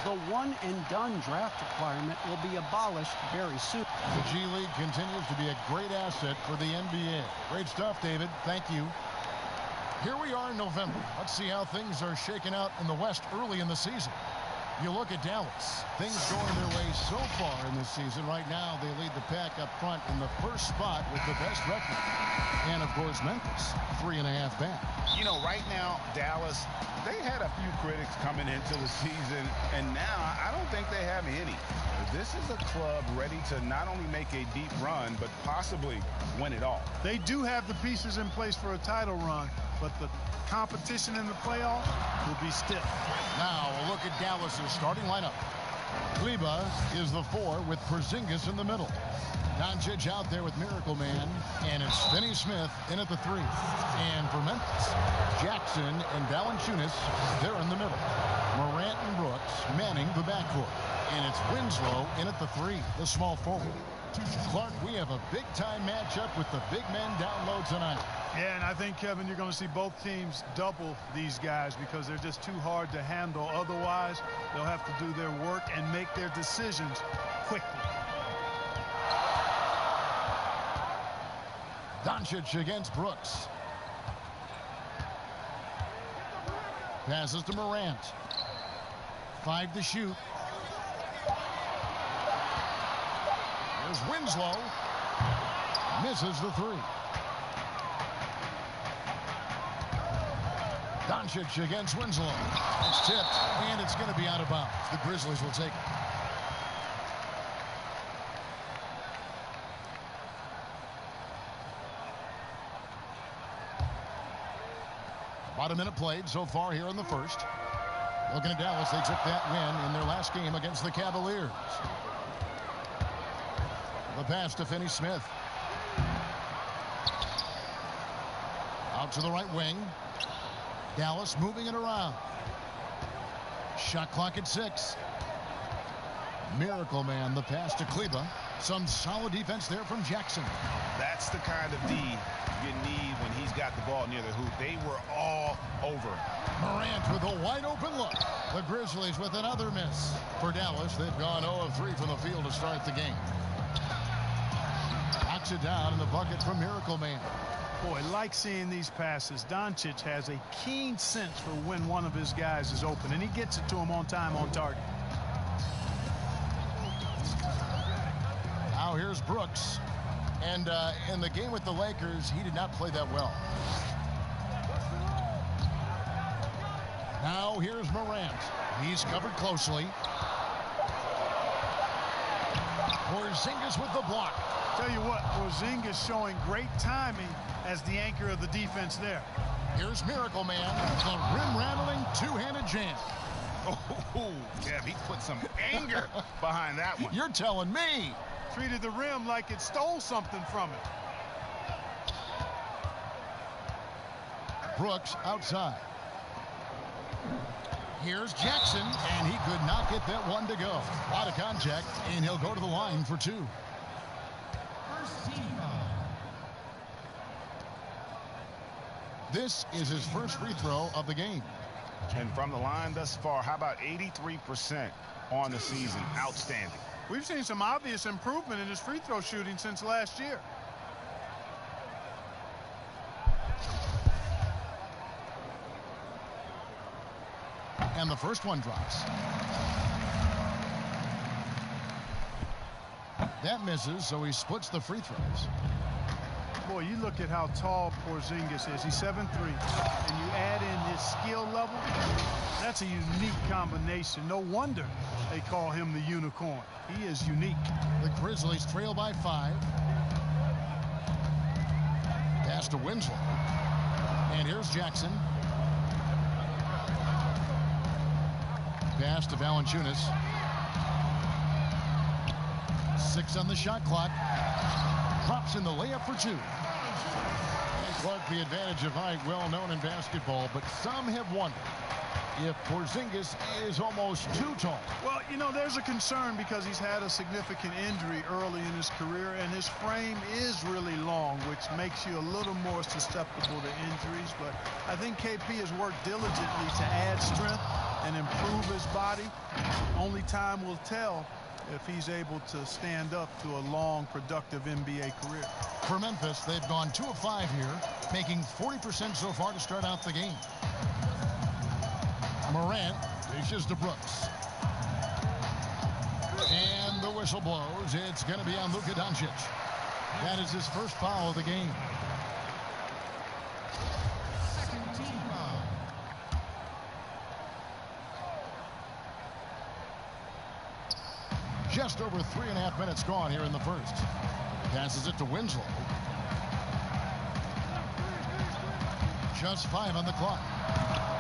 The one-and-done draft requirement will be abolished very soon. The G League continues to be a great asset for the NBA. Great stuff, David. Thank you. Here we are in November. Let's see how things are shaking out in the West early in the season. You look at Dallas. Things going their way so far in this season. Right now, they lead the pack up front in the first spot with the best record. And, of course, Memphis, 3.5 back. You know, right now, Dallas, they had a few critics coming into the season, and now I don't think they have any. This is a club ready to not only make a deep run, but possibly win it all. They do have the pieces in place for a title run, but the competition in the playoffs will be stiff. Now a look at Dallas's starting lineup. Kleber is the 4 with Porzingis in the middle. Doncic out there with Miracle Man, and it's Finney Smith in at the 3. And for Memphis, Jackson and Valanciunas, they're in the middle. Morant and Brooks manning the backcourt. And it's Winslow in at the 3, the small forward. Clark, we have a big-time matchup with the big men down low tonight. Yeah, and I think, Kevin, you're going to see both teams double these guys because they're just too hard to handle. Otherwise, they'll have to do their work and make their decisions quickly. Doncic against Brooks. Passes to Morant. 5 to shoot. There's Winslow. Misses the 3. Doncic against Winslow. It's tipped, and it's going to be out of bounds. The Grizzlies will take it. About a minute played so far here in the first. Looking at Dallas, they took that win in their last game against the Cavaliers. The pass to Finney Smith. Out to the right wing. Dallas moving it around. Shot clock at 6. Miracle Man, the pass to Kleber. Some solid defense there from Jackson. That's the kind of D you need when he's got the ball near the hoop. They were all over. Morant with a wide open look. The Grizzlies with another miss. For Dallas, they've gone 0 of 3 from the field to start the game. Knocks it down in the bucket from Miracle Man. Boy, like seeing these passes. Doncic has a keen sense for when one of his guys is open, and he gets it to him on time, on target. Now here's Brooks. And in the game with the Lakers, he did not play that well. Now here's Morant. He's covered closely. Porzingis with the block. Tell you what, Porzingis showing great timing as the anchor of the defense there. Here's Miracle Man, the rim-rattling two-handed jam. Oh, yeah, he put some anger behind that one. You're telling me. Treated the rim like it stole something from it. Brooks outside. Here's Jackson, and he could not get that one to go. A lot of contact, and he'll go to the line for 2. This is his first free throw of the game. And from the line thus far, how about 83% on the season? Outstanding. We've seen some obvious improvement in his free throw shooting since last year. And the first one drops. That misses, so he splits the free throws. Boy, you look at how tall Porzingis is. He's 7'3", and you add in his skill level. That's a unique combination. No wonder they call him the unicorn. He is unique. The Grizzlies trail by 5. Pass to Winslow. And here's Jackson. Pass to Valanciunas. 6 on the shot clock. Drops in the layup for 2. Clark, the advantage of height, well known in basketball, but some have wondered if Porzingis is almost too tall? Well, you know, there's a concern because he's had a significant injury early in his career, and his frame is really long, which makes you a little more susceptible to injuries. But I think KP has worked diligently to add strength and improve his body. Only time will tell if he's able to stand up to a long, productive NBA career. For Memphis, they've gone 2 of 5 here, making 40% so far to start out the game. Morant dishes to Brooks. And the whistle blows. It's going to be on Luka Doncic. That is his first foul of the game. Second team foul. Just over 3.5 minutes gone here in the first. Passes it to Winslow. Just 5 on the clock.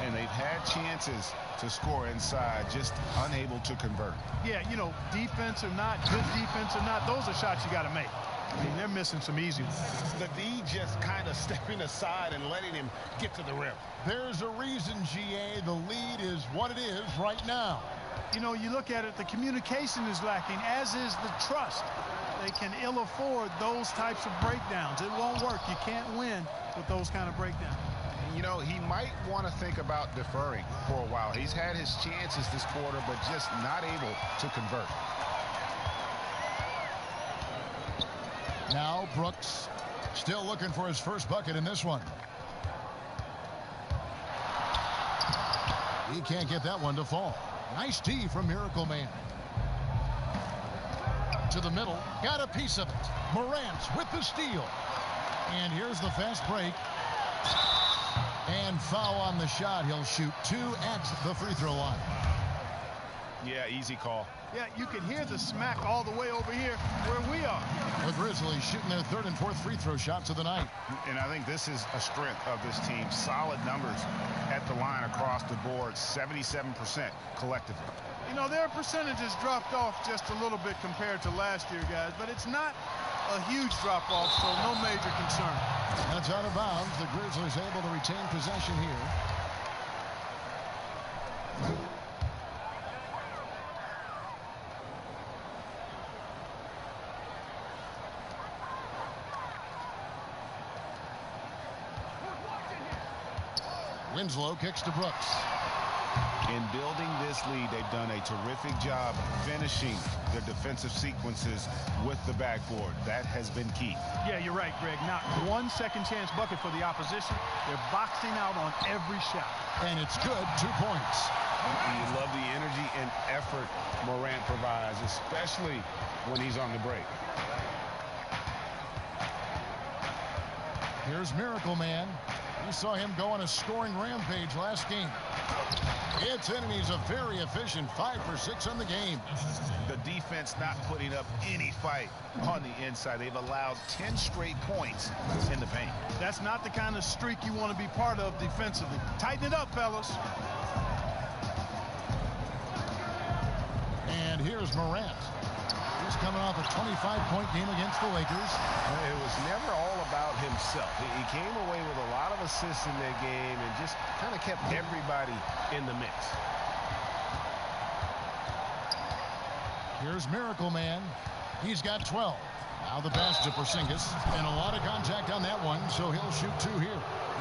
And they've had chances to score inside, just unable to convert. Yeah, you know, defense or not, good defense or not, those are shots you got to make. I mean, they're missing some easy ones. The D just kind of stepping aside and letting him get to the rim. There's a reason, GA, the lead is what it is right now. You know, you look at it, the communication is lacking, as is the trust. They can ill afford those types of breakdowns. It won't work. You can't win with those kind of breakdowns. You know, he might want to think about deferring for a while. He's had his chances this quarter, but just not able to convert. Now Brooks still looking for his first bucket in this one. He can't get that one to fall. Nice D from Miracle Man. To the middle. Got a piece of it. Morant with the steal. And here's the fast break. And foul on the shot. He'll shoot 2 at the free throw line. Yeah, easy call. Yeah, you can hear the smack all the way over here where we are. The Grizzlies shooting their 3rd and 4th free throw shots of the night. And I think this is a strength of this team. Solid numbers at the line across the board. 77% collectively. You know, their percentages dropped off just a little bit compared to last year, guys, but it's not a huge drop-off, so no major concern. That's out of bounds. The Grizzlies able to retain possession here. Winslow kicks to Brooks. In building this lead, they've done a terrific job finishing their defensive sequences with the backboard. That has been key. Yeah, you're right, Greg. Not one second chance bucket for the opposition. They're boxing out on every shot. And it's good. 2 points. You love the energy and effort Morant provides, especially when he's on the break. Here's Miracle Man. We saw him go on a scoring rampage last game. It's enemies a very efficient 5 for 6 on the game. The defense not putting up any fight on the inside. They've allowed 10 straight points in the paint. That's not the kind of streak you want to be part of defensively. Tighten it up, fellas. And here's Morant. He's coming off a 25-point game against the Lakers. It was never all about himself. He came away with a lot of assists in that game and just kind of kept everybody in the mix. Here's Miracle Man. He's got 12. Now the pass to Porzingis. And a lot of contact on that one, so he'll shoot 2 here.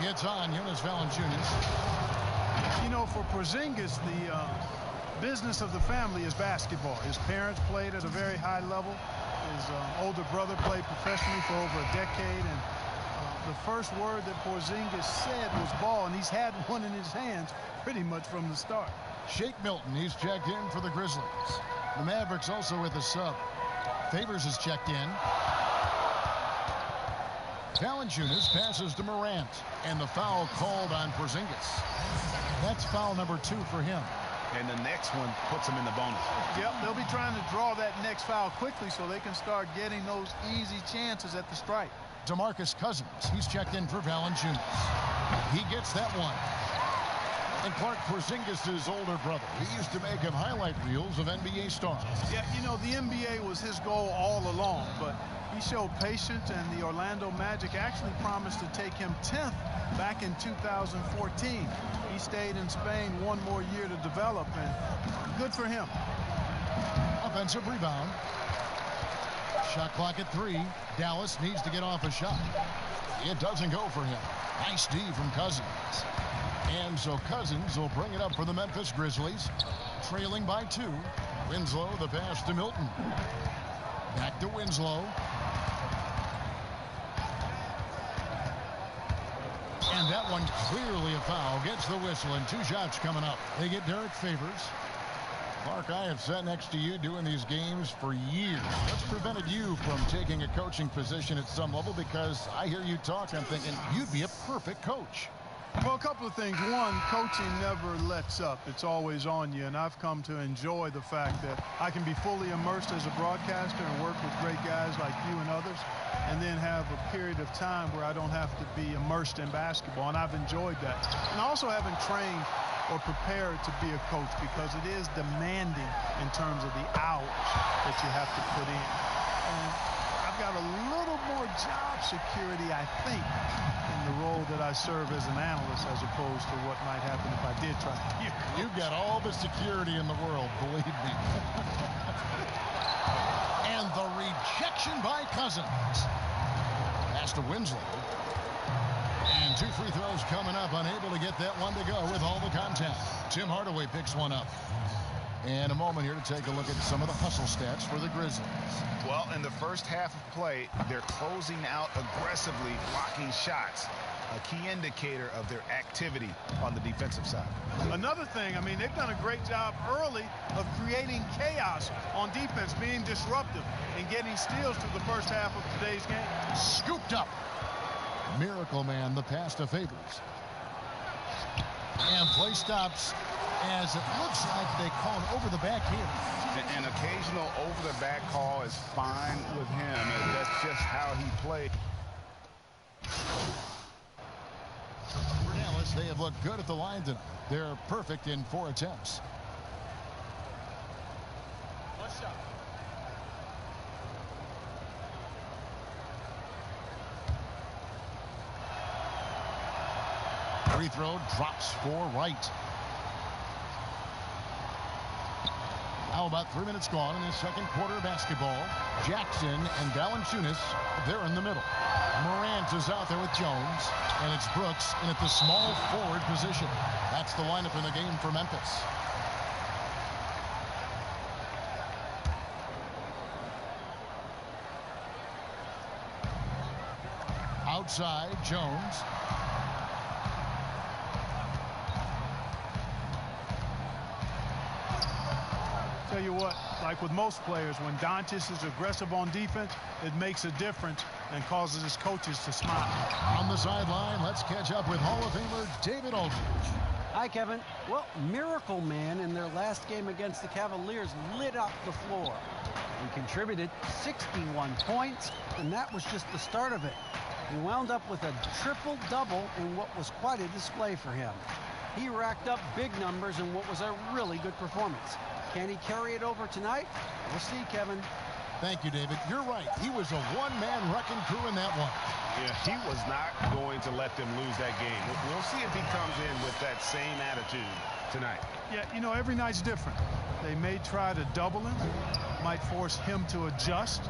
It's on Jonas Valanciunas. You know, for Porzingis, the business of the family is basketball. His parents played at a very high level. His older brother played professionally for over a decade, and the first word that Porzingis said was ball, and he's had one in his hands pretty much from the start. Shake Milton, he's checked in for the Grizzlies. The Mavericks also with a sub. Favors has checked in. Valanciunas passes to Morant, and the foul called on Porzingis. That's foul number 2 for him. And the next one puts him in the bonus. Yep, they'll be trying to draw that next foul quickly so they can start getting those easy chances at the stripe. DeMarcus Cousins, he's checked in for Valanciunas. He gets that one. And Clark Porzingis' older brother. He used to make him highlight reels of NBA stars. Yeah, you know, the NBA was his goal all along, but He showed patience, and the Orlando Magic actually promised to take him 10th back in 2014. He stayed in Spain one more year to develop, and good for him. Offensive rebound. Shot clock at 3. Dallas needs to get off a shot. It doesn't go for him. Nice D from Cousins. And so Cousins will bring it up for the Memphis Grizzlies. Trailing by 2. Winslow, the pass to Milton. Back to Winslow. And that one clearly a foul. Gets the whistle, and 2 shots coming up. They get Derek Favors. Mark, I have sat next to you doing these games for years. What's prevented you from taking a coaching position at some level? Because I hear you talk, I'm thinking you'd be a perfect coach. Well, a couple of things. One, coaching never lets up. It's always on you, and I've come to enjoy the fact that I can be fully immersed as a broadcaster and work with great guys like you and others, and then have a period of time where I don't have to be immersed in basketball, and I've enjoyed that. And I also haven't trained or prepared to be a coach because it is demanding in terms of the hours that you have to put in. And I've got a little more job security, I think, in the role that I serve as an analyst as opposed to what might happen if I did try to be a coach. You've got all the security in the world, believe me. And the rejection by Cousins. Pass to Winslow. And 2 free throws coming up. Unable to get that one to go with all the contact. Tim Hardaway picks one up. And a moment here to take a look at some of the hustle stats for the Grizzlies. Well, in the first half of play, they're closing out aggressively, blocking shots. A key indicator of their activity on the defensive side. Another thing, I mean, they've done a great job early of creating chaos on defense, being disruptive and getting steals through the first half of today's game. Scooped up. Miracle Man, the pass to Favors. And play stops as it looks like they call an over-the-back hit. An occasional over-the-back call is fine with him. And that's just how he played. For Dallas, they have looked good at the line tonight. They're perfect in 4 attempts. One shot. Free throw drops for Wright. Now about 3 minutes gone in the second quarter of basketball. Jackson and Valanciunas, they're in the middle. Morant is out there with Jones, and it's Brooks in at the small forward position. That's the lineup in the game for Memphis. Outside, Jones. Tell you what, like with most players, when Doncic is aggressive on defense, it makes a difference and causes his coaches to smile. On the sideline, let's catch up with Hall of Famer David Aldridge. Hi, Kevin. Well, Miracle Man in their last game against the Cavaliers lit up the floor. He contributed 61 points, and that was just the start of it. He wound up with a triple-double in what was quite a display for him. He racked up big numbers in what was a really good performance. Can he carry it over tonight? We'll see, Kevin. Thank you, David. You're right. He was a one-man wrecking crew in that one. Yeah, he was not going to let them lose that game. We'll see if he comes in with that same attitude tonight. Yeah, you know, every night's different. They may try to double him, might force him to adjust,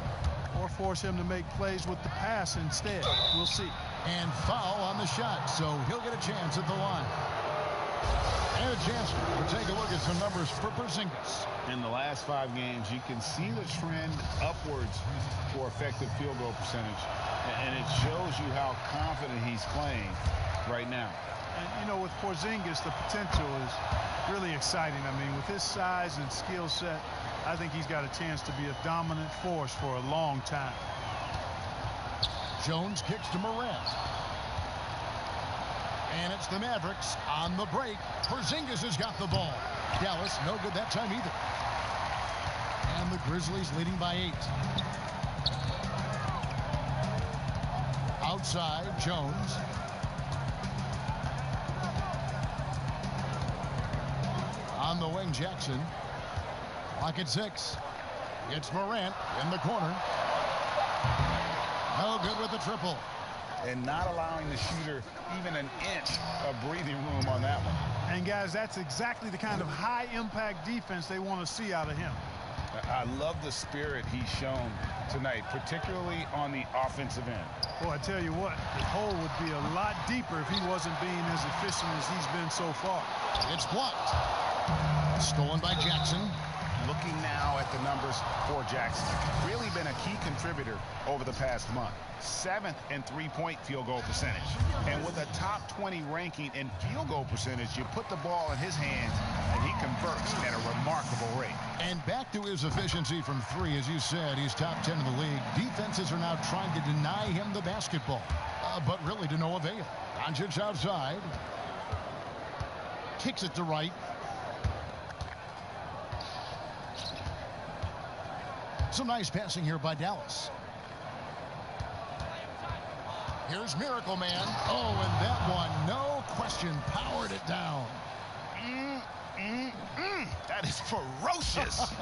or force him to make plays with the pass instead. We'll see. And foul on the shot, so he'll get a chance at the line. And a chance to take a look at some numbers for Porzingis. In the last 5 games, you can see the trend upwards for effective field goal percentage. And it shows you how confident he's playing right now. And, you know, with Porzingis, the potential is really exciting. I mean, with his size and skill set, I think he's got a chance to be a dominant force for a long time. Jones kicks to Morant. And it's the Mavericks on the break. Porzingis has got the ball. Dallas, no good that time either. And the Grizzlies leading by 8. Outside, Jones. On the wing, Jackson. Clock at 6. It's Morant in the corner. No good with the triple. And not allowing the shooter even an inch of breathing room on that one. And, guys, that's exactly the kind of high-impact defense they want to see out of him. I love the spirit he's shown tonight, particularly on the offensive end. Boy, I tell you what, the hole would be a lot deeper if he wasn't being as efficient as he's been so far. It's blocked. Stolen by Jackson. Looking now at the numbers for Jackson. Really been a key contributor over the past month. 7th in three-point field goal percentage. And with a top 20 ranking in field goal percentage, you put the ball in his hands and he converts at a remarkable rate. And back to his efficiency from three. As you said, he's top 10 in the league. Defenses are now trying to deny him the basketball, but really to no avail. Doncic outside. Kicks it to right. Some nice passing here by Dallas. Here's Miracle Man. Oh, and that one, no question, powered it down. That is ferocious.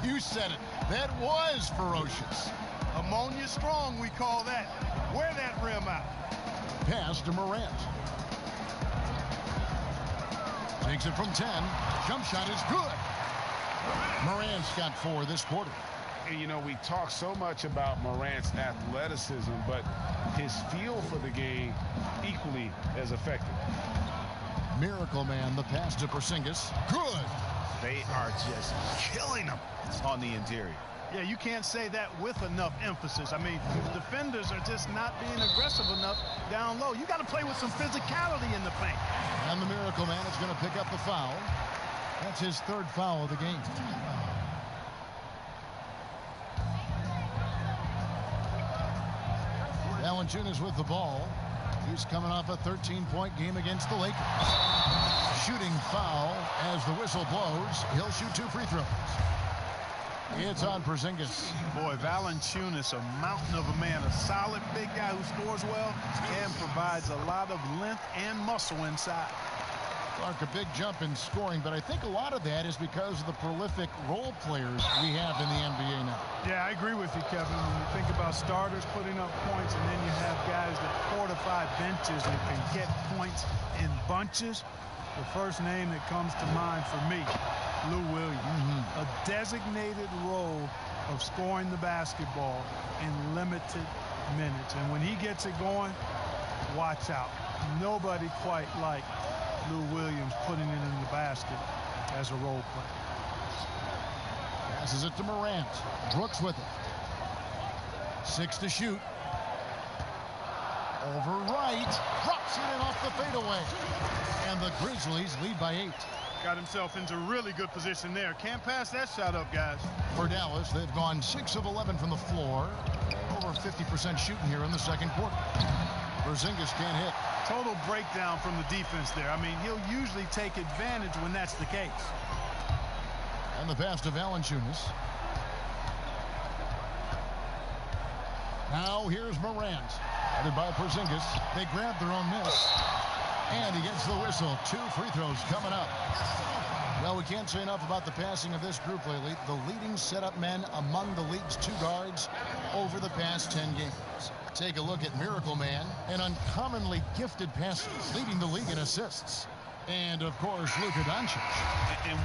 You said it. That was ferocious. Ammonia strong, we call that. Wear that rim out. Pass to Morant. Takes it from 10. Jump shot is good. Morant's got 4 this quarter. And, you know, we talk so much about Morant's athleticism, but his feel for the game equally as effective. Miracle Man, the pass to Porzingis. Good. They are just killing him on the interior. Yeah, you can't say that with enough emphasis. I mean, defenders are just not being aggressive enough down low. You got to play with some physicality in the paint. And the Miracle Man is going to pick up the foul. That's his 3rd foul of the game. Valanciunas with the ball. He's coming off a 13-point game against the Lakers. Shooting foul as the whistle blows. He'll shoot 2 free throws. It's on Porzingis. Boy, Valanciunas, a mountain of a man, a solid big guy who scores well and provides a lot of length and muscle inside. Clark, a big jump in scoring, but I think a lot of that is because of the prolific role players we have in the NBA now. Yeah, I agree with you, Kevin. When you think about starters putting up points and then you have guys that fortify benches and can get points in bunches, the first name that comes to mind for me, Lou Williams. A designated role of scoring the basketball in limited minutes. And when he gets it going, watch out. Nobody quite like Lou Williams putting it in the basket as a role player. Passes it to Morant. Brooks with it. 6 to shoot. Over right. Drops it in off the fadeaway. And the Grizzlies lead by 8. Got himself into really good position there. Can't pass that shot up, guys. For Dallas, they've gone 6 of 11 from the floor. Over 50% shooting here in the second quarter. Porzingis can't hit. Total breakdown from the defense there. I mean, he'll usually take advantage when that's the case. And the pass to Valanciunas. Now here's Morant. Headed by Porzingis. They grab their own miss. And he gets the whistle. 2 free throws coming up. Well, we can't say enough about the passing of this group lately. The leading setup men among the league's 2 guards over the past 10 games. Take a look at Miracle Man, an uncommonly gifted passer, leading the league in assists. And, of course, Luka Doncic. And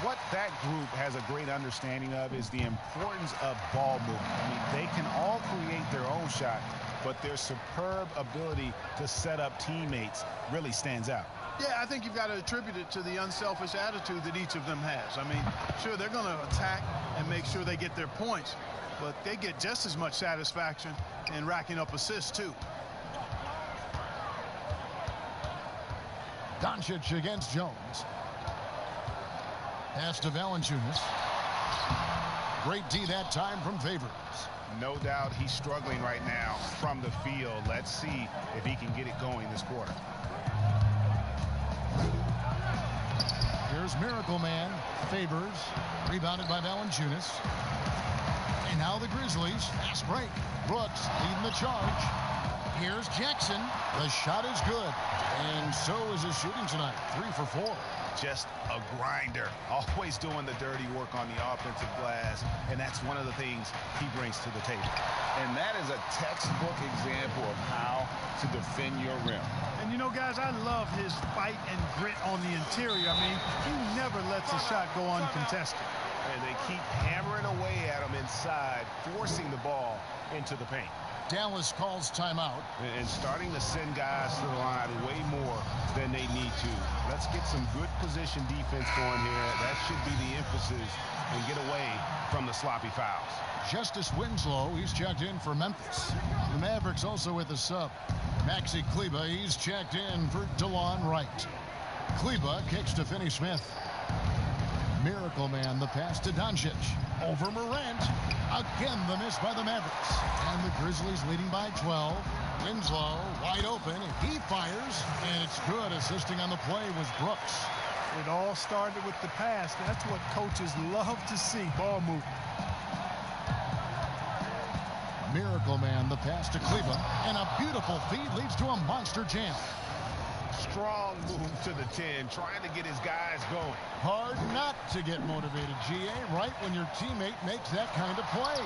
what that group has a great understanding of is the importance of ball movement. I mean, they can all create their own shot, but their superb ability to set up teammates really stands out. Yeah, I think you've got to attribute it to the unselfish attitude that each of them has. I mean, sure, they're going to attack and make sure they get their points, but they get just as much satisfaction in racking up assists, too. Doncic against Jones. Pass to Valanciunas. Great D that time from Favors. No doubt he's struggling right now from the field. Let's see if he can get it going this quarter. Here's Miracle Man. Favors. Rebounded by Valanciunas. And now the Grizzlies. Fast break. Brooks leading the charge. Here's Jackson. The shot is good. And so is his shooting tonight. 3 for 4. Just a grinder, always doing the dirty work on the offensive glass, and that's one of the things he brings to the table. And that is a textbook example of how to defend your rim. And you know, guys, I love his fight and grit on the interior. I mean, he never lets a shot go uncontested. And they keep hammering away at him inside, forcing the ball into the paint. Dallas calls timeout. And starting to send guys to the line way more than they need to. Let's get some good position defense going here. That should be the emphasis, and get away from the sloppy fouls. Justice Winslow, he's checked in for Memphis. The Mavericks also with a sub. Maxi Kleber, he's checked in for DeLon Wright. Kleber kicks to Finney Smith. Miracle Man, the pass to Doncic. Over Morant. Again, the miss by the Mavericks. And the Grizzlies leading by 12. Winslow wide open. He fires, and it's good. Assisting on the play was Brooks. It all started with the pass. That's what coaches love to see, ball movement. Miracle Man, the pass to Kleber. And a beautiful feed leads to a monster jam. Strong move to the 10, trying to get his guys going. Hard not to get motivated, GA, right when your teammate makes that kind of play.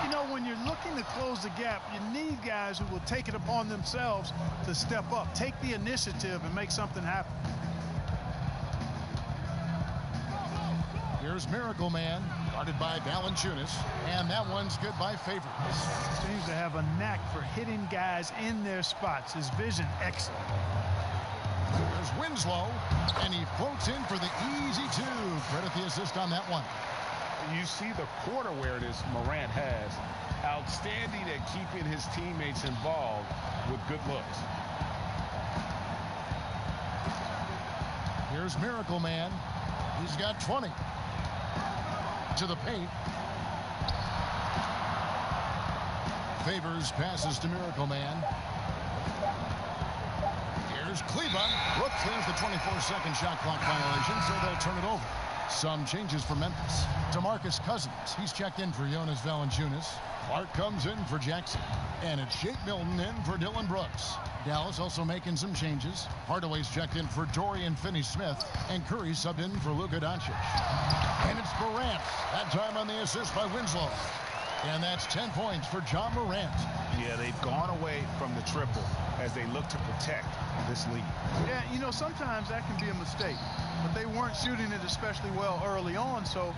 You know, when you're looking to close the gap, you need guys who will take it upon themselves to step up, take the initiative, and make something happen. Here's Miracle Man, guarded by Valanciunas, and that one's good by Favors. Seems to have a knack for hitting guys in their spots. His vision excellent. There's Winslow, and he floats in for the easy 2. Credit the assist on that one. You see the court awareness Morant has. Outstanding at keeping his teammates involved with good looks. Here's Miracle Man. He's got 20. To the paint. Favors passes to Miracle Man. Here's Kleber. Brooks there's the 24-second shot clock violation, so they'll turn it over. Some changes for Memphis. DeMarcus Cousins, he's checked in for Jonas Valanciunas. Clark comes in for Jackson. And it's Shake Milton in for Dylan Brooks. Dallas also making some changes. Hardaway's checked in for Dorian Finney-Smith. And Curry subbed in for Luka Doncic. And it's Morant. That time on the assist by Winslow. And that's 10 points for John Morant. Yeah, they've gone away from the triple as they look to protect this lead. Yeah, you know, sometimes that can be a mistake. But they weren't shooting it especially well early on, so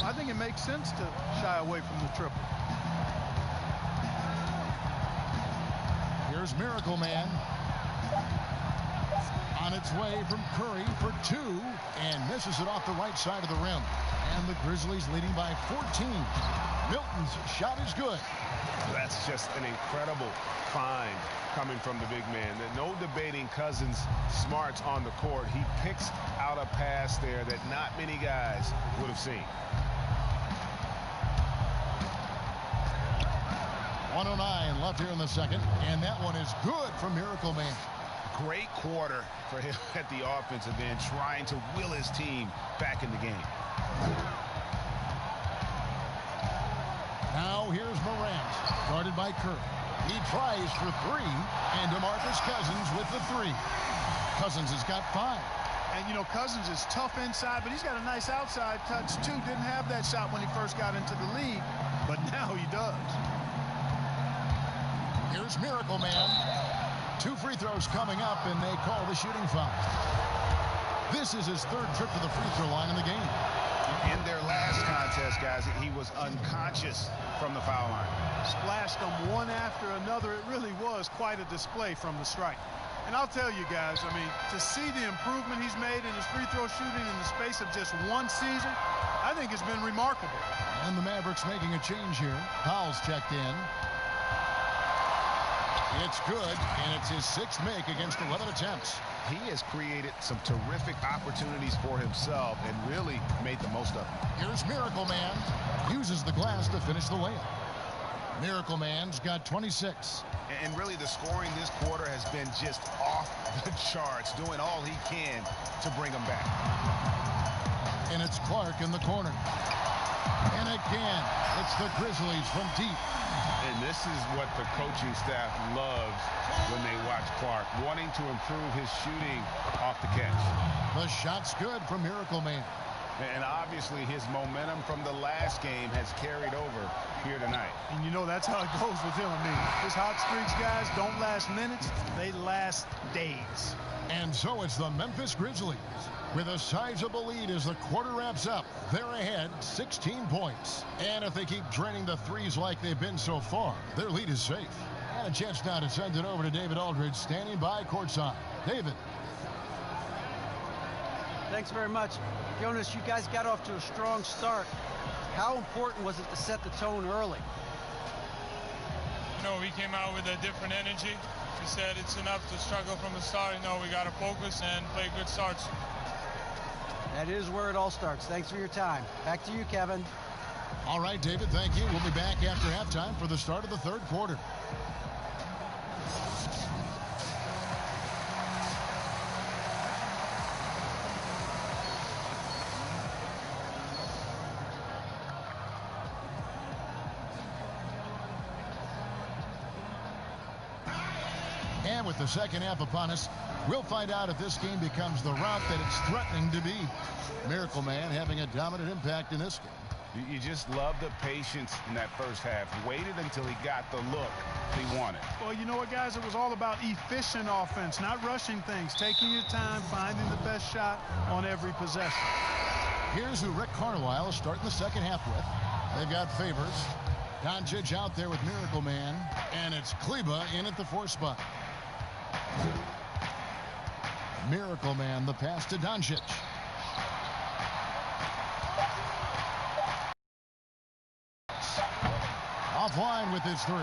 I think it makes sense to shy away from the triple. Here's Miracle Man. On its way from Curry for 2, and misses it off the right side of the rim. And the Grizzlies leading by 14. Milton's shot is good. That's just an incredible find coming from the big man. No debating Cousins' smarts on the court. He picks out a pass there that not many guys would have seen. 1:09 left here in the second, and that one is good from Miracle Man. Great quarter for him at the offensive end, trying to will his team back in the game. Now here's Morant, guarded by Curry. He tries for 3, and DeMarcus Cousins with the 3. Cousins has got 5. And, you know, Cousins is tough inside, but he's got a nice outside touch, too. Didn't have that shot when he first got into the league, but now he does. Here's Miracle Man. 2 free throws coming up, and they call the shooting foul. This is his 3rd trip to the free throw line in the game. In their last contest, guys, he was unconscious from the foul line. Splashed them one after another. It really was quite a display from the strike. And I'll tell you guys, I mean, to see the improvement he's made in his free throw shooting in the space of just 1 season, I think it's been remarkable. And the Mavericks making a change here. Powell's checked in. It's good, and it's his 6th make against 11 attempts. He has created some terrific opportunities for himself and really made the most of them. Here's Miracle Man. Uses the glass to finish the layup. Miracle Man's got 26. And really the scoring this quarter has been just off the charts, doing all he can to bring them back. And it's Clark in the corner. And again, it's the Grizzlies from deep. And this is what the coaching staff loves when they watch Clark, wanting to improve his shooting off the catch. The shot's good from Miracle Man. And obviously his momentum from the last game has carried over here tonight. And you know that's how it goes with him. I mean, his hot streaks, guys, don't last minutes. They last days. And so it's the Memphis Grizzlies with a sizable lead as the quarter wraps up. They're ahead 16 points. And if they keep draining the threes like they've been so far, their lead is safe. And a chance now to send it over to David Aldridge standing by courtside. David. Thanks very much. Jonas, you guys got off to a strong start. How important was it to set the tone early? You know, we came out with a different energy. We said it's enough to struggle from the start. You know, we got to focus and play good starts. That is where it all starts. Thanks for your time. Back to you, Kevin. All right, David, thank you. We'll be back after halftime for the start of the third quarter. And with the second half upon us, we'll find out if this game becomes the route that it's threatening to be. Miracle Man having a dominant impact in this game. You just love the patience in that first half. Waited until he got the look he wanted. Well, you know what, guys? It was all about efficient offense, not rushing things, taking your time, finding the best shot on every possession. Here's who Rick Carlisle is starting the second half with. They've got Favors. Doncic out there with Miracle Man. And it's Kleba in at the 4 spot. Miracle Man, the pass to Doncic. Offline with his 3.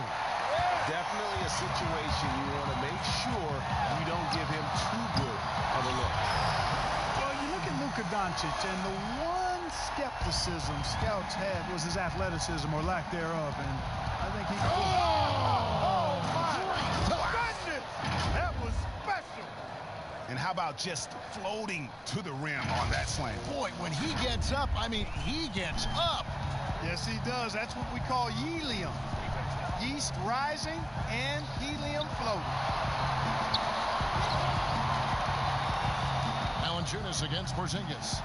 Definitely a situation you want to make sure you don't give him too good of a look. Well, you look at Luka Doncic, and the one skepticism scouts had was his athleticism or lack thereof, and I think he... Oh my goodness! That was special! And how about just floating to the rim on that slam? Boy, when he gets up, I mean, he gets up. Yes, he does. That's what we call helium. Yeast rising and helium floating. Valanciunas against Porzingis.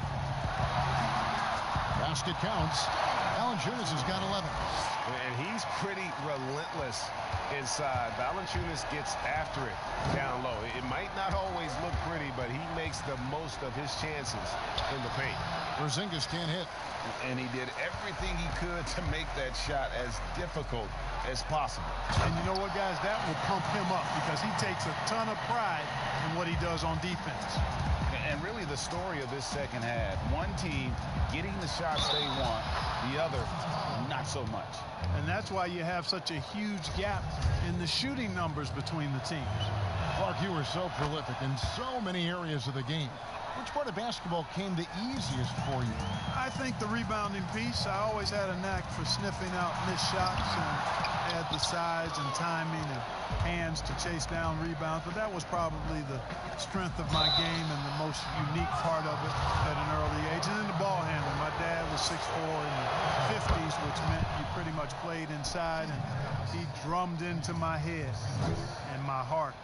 Basket counts. Valanciunas has got 11. And he's pretty relentless inside. Valanciunas gets after it down low. It might not always look pretty, but he makes the most of his chances in the paint. Porzingis can't hit. And he did everything he could to make that shot as difficult as possible. And you know what, guys? That will pump him up because he takes a ton of pride in what he does on defense. And really the story of this second half, one team getting the shots they want, the other not so much. And that's why you have such a huge gap in the shooting numbers between the teams. Clark, you were so prolific in so many areas of the game. Which part of basketball came the easiest for you? I think the rebounding piece. I always had a knack for sniffing out missed shots and had the size and timing and hands to chase down rebounds. But that was probably the strength of my game and the most unique part of it at an early age. And then the ball handling. My dad was 6'4" in the 50s, which meant you pretty much played inside. And he drummed into my head and my heart.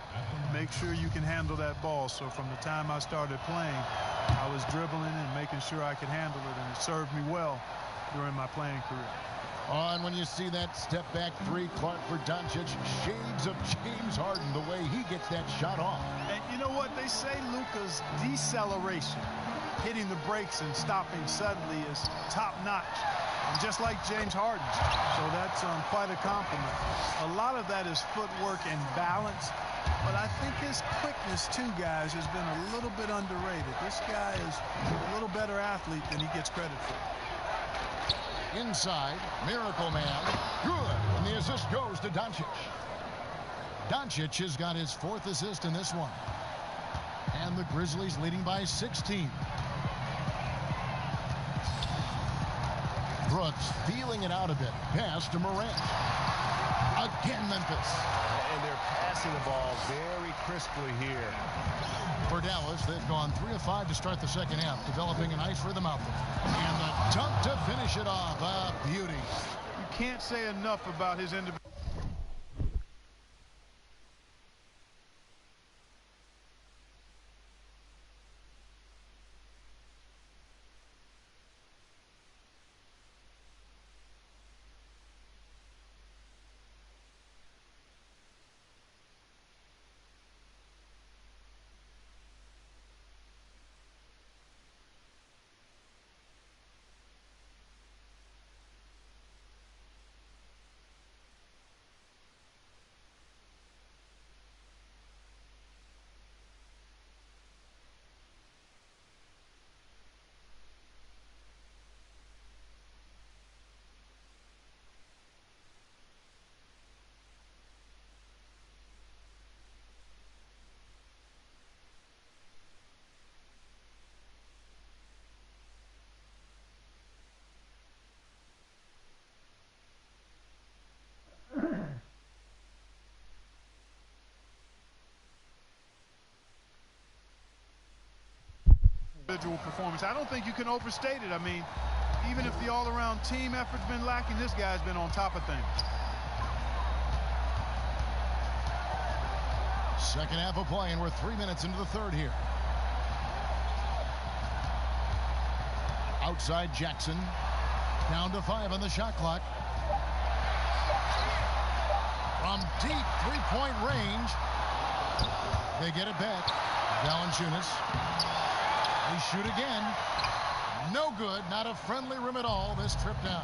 Make sure you can handle that ball. So from the time I started playing, I was dribbling and making sure I could handle it, and it served me well during my playing career. And when you see that step back 3, Clark, for Doncic, shades of James Harden, the way he gets that shot off. And you know what they say, Luka's deceleration, hitting the brakes and stopping suddenly, is top-notch. And just like James Harden's. So that's quite a compliment. A lot of that is footwork and balance. But I think his quickness, too, guys, has been a little bit underrated. This guy is a little better athlete than he gets credit for. Inside, Miracle Man. Good. And the assist goes to Doncic. Doncic has got his 4th assist in this one. And the Grizzlies leading by 16. Brooks feeling it out a bit. Pass to Morant. Again, Memphis. And they're passing the ball very crisply here. For Dallas, they've gone 3 of 5 to start the second half, developing a nice rhythm out there. And the dunk to finish finish it off. A beauty. You can't say enough about his individual. Performance. I don't think you can overstate it. I mean, even if the all-around team effort's been lacking, this guy's been on top of things. Second half of play, and we're 3 minutes into the third here. Outside Jackson. Down to 5 on the shot clock. From deep three-point range. They get it back. Valanciunas. They shoot again. No good. Not a friendly rim at all this trip down.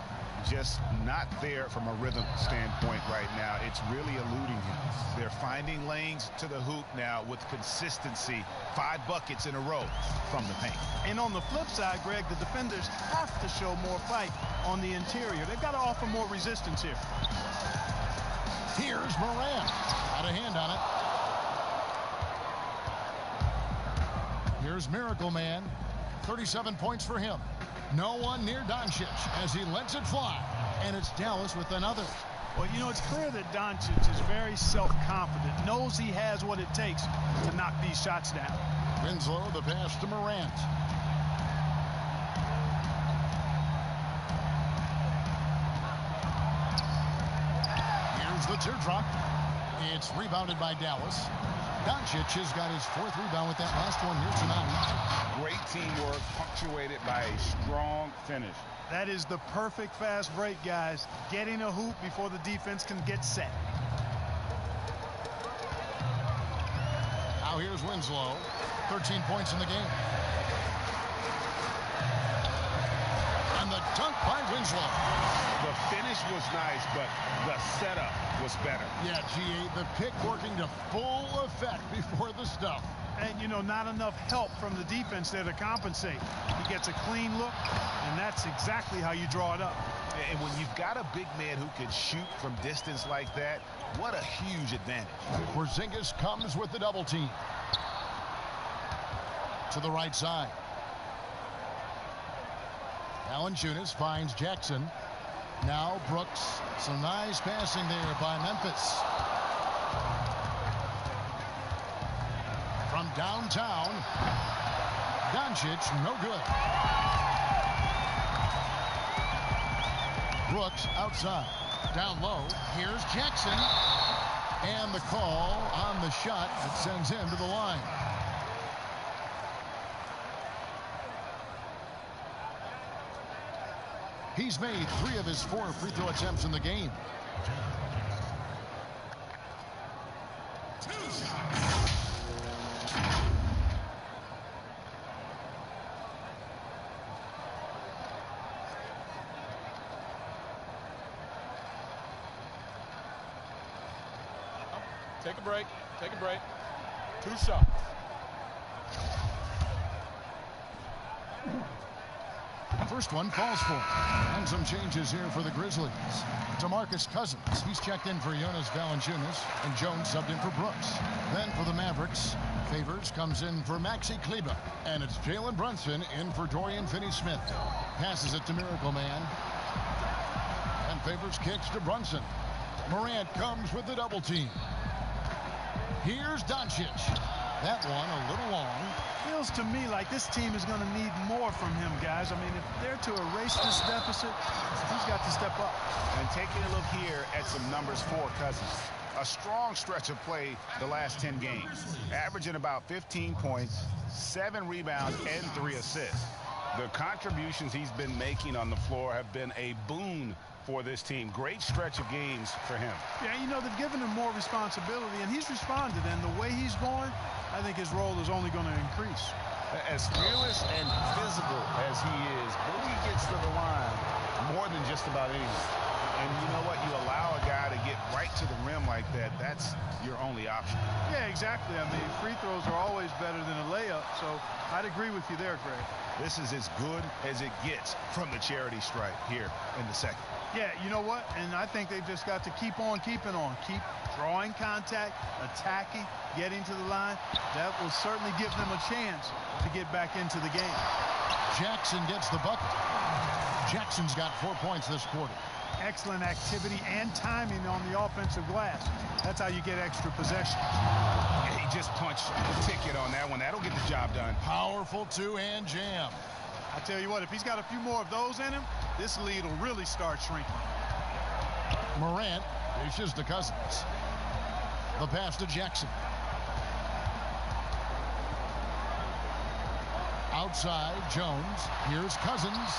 Just not there from a rhythm standpoint right now. It's really eluding him. They're finding lanes to the hoop now with consistency. 5 buckets in a row from the paint. And on the flip side, Greg, the defenders have to show more fight on the interior. They've got to offer more resistance here. Here's Morant. Had a hand on it. Here's Miracle Man. 37 points for him. No one near Doncic as he lets it fly. And it's Dallas with another. Well, you know, it's clear that Doncic is very self-confident. Knows he has what it takes to knock these shots down. Winslow, the pass to Morant. Here's the teardrop. It's rebounded by Dallas. Doncic has got his 4th rebound with that last one here tonight. Great teamwork punctuated by a strong finish. That is the perfect fast break, guys. Getting a hoop before the defense can get set. Now here's Winslow. 13 points in the game. And the dunk by Winslow. The finish was nice, but the setup was better. Yeah, G8, the pick working to full effect before the stuff. And, you know, not enough help from the defense there to compensate. He gets a clean look, and that's exactly how you draw it up. And when you've got a big man who can shoot from distance like that, what a huge advantage. Porzingis comes with the double team. To the right side. Valanciunas finds Jackson. Now Brooks. Some nice passing there by Memphis. From downtown. Doncic, no good. Brooks outside. Down low. Here's Jackson. And the call on the shot that sends him to the line. He's made 3 of his 4 free throw attempts in the game. Take a break. Take a break. 2 shots. First one falls for. And some changes here for the Grizzlies. DeMarcus Cousins. He's checked in for Jonas Valanciunas. And Jones subbed in for Brooks. Then for the Mavericks, Favors comes in for Maxi Kleber. And it's Jalen Brunson in for Dorian Finney-Smith. Passes it to Miracle Man. And Favors kicks to Brunson. Morant comes with the double team. Here's Doncic. That one a little long. Feels to me like this team is going to need more from him, guys. I mean, if they're to erase this deficit, he's got to step up. And taking a look here at some numbers for Cousins. A strong stretch of play the last 10 games, averaging about 15 points, 7 rebounds, and 3 assists. The contributions he's been making on the floor have been a boon for this team. Great stretch of games for him. Yeah, you know, they've given him more responsibility, and he's responded. And the way he's going, I think his role is only going to increase. As fearless and physical as he is, when he gets to the line, more than just about anything. And you know what? You allow a guy to get right to the rim like that, that's your only option. Yeah, exactly. I mean, free throws are always better than a layup, so I'd agree with you there, Greg. This is as good as it gets from the charity stripe here in the second. Yeah, you know what? And I think they've just got to keep on keeping on. Keep drawing contact, attacking, getting to the line. That will certainly give them a chance to get back into the game. Jackson gets the bucket. Jackson's got 4 points this quarter. Excellent activity and timing on the offensive glass. That's how you get extra possession. Yeah, he just punched the ticket on that one. That'll get the job done. Powerful two-hand jam. I tell you what, if he's got a few more of those in him, this lead will really start shrinking. Morant dishes to Cousins. The pass to Jackson. Outside, Jones. Here's Cousins.